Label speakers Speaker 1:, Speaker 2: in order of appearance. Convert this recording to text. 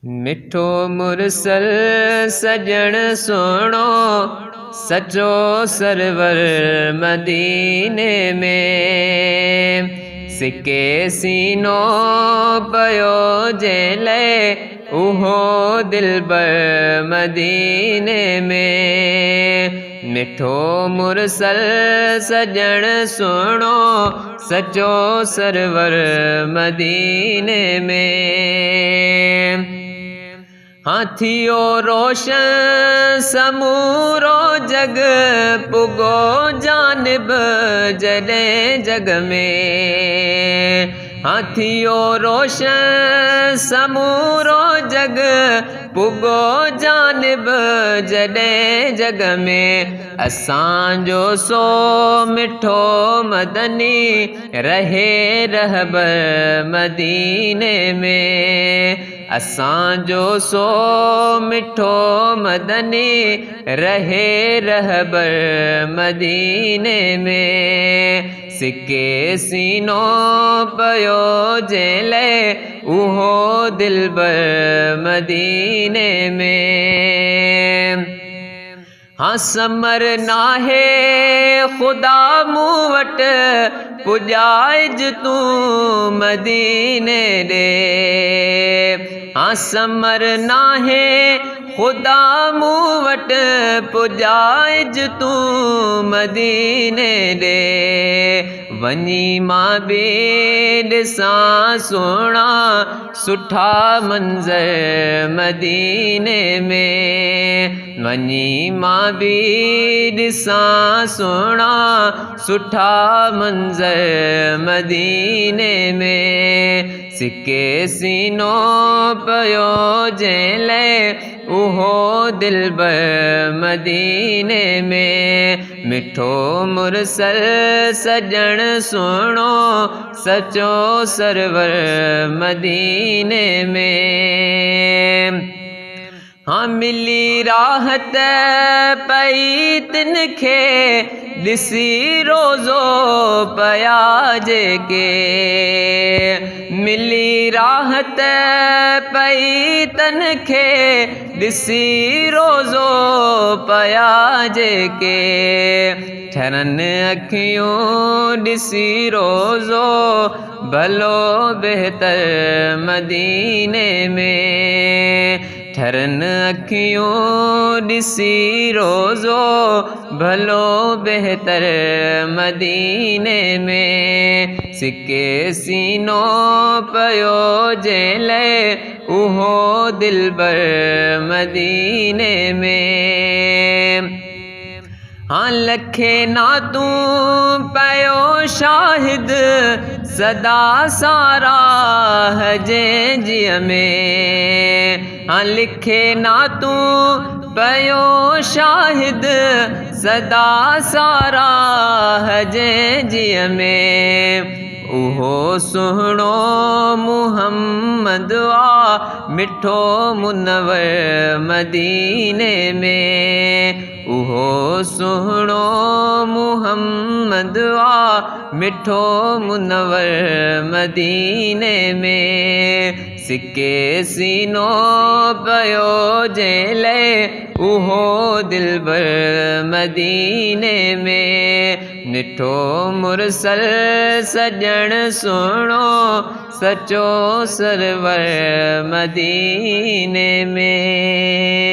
Speaker 1: मिठो मुरसल सजण सोणो सचो सरवर मदीने में। सिके सीनो पयो जेले उहो दिलबर मदीने में। मिठो मुरसल सजण सोणो सचो सरवर मदीने में। हाथियो रोशन समूरो जग पुगो जानिब जॾहिं जग में। हाथियो रोशन समूरो जग पुगो जानिब जॾहिं जग में। असांजो सो मिठो मदनी रहे रहबर मदीने में। असांजो सो मिठो मदनी रहे रहबर मदीने में। सिके सीनो पयो जेले उहो दिलबर मदीने में। हाँ समर नाहे खुदा मूं वटि पुॼाइज तूं मदीने ॾे। हाँ समर नाहे खुदा मूं वटि पुॼाइज तूं मदीने ॾे। वञी मां बि ॾिसां सोणा सुठा मंज़र मदीने में। वञी मां बि ॾिसां सोणा सुठा मंज़र मदीने में। सिके सीनो पयो जेले उहो दिलबर मदीने में। मिठो मुरसल सजण सोणो सचो सरवर मदीने में। हाँ मिली राहत पई तिनखे ॾिसी रोज़ो पया जेके। मिली राहत पई तनखे ॾिसी रोज़ो पया जेके। ठरनि अखियूं ॾिसी रोज़ो भलो बहितर मदीने में। ठरनि अखियूं ॾिसी रोज़ो भलो बहितर मदीने में। सिके सीनो पयो जेले उहो दिलबर मदीने में। हाँ लखे नातूं पयो शाहिद सदा सारा जंहिंजीअ में। हाँ लिखे नातूं पयो शाहिद सदा सारा जंहिंजीअ में। उहो सुहिणो मुहम्मद आ मिठो मुनवर मदीने में। उहो सुहिणो मुहम्मद आ मिठो मुनवर मदीने में। सिके सीनो पयो जेले उहो दिलबर मदीने में। मिठो मुरसल सजण सोणो सचो सरवर मदीने में।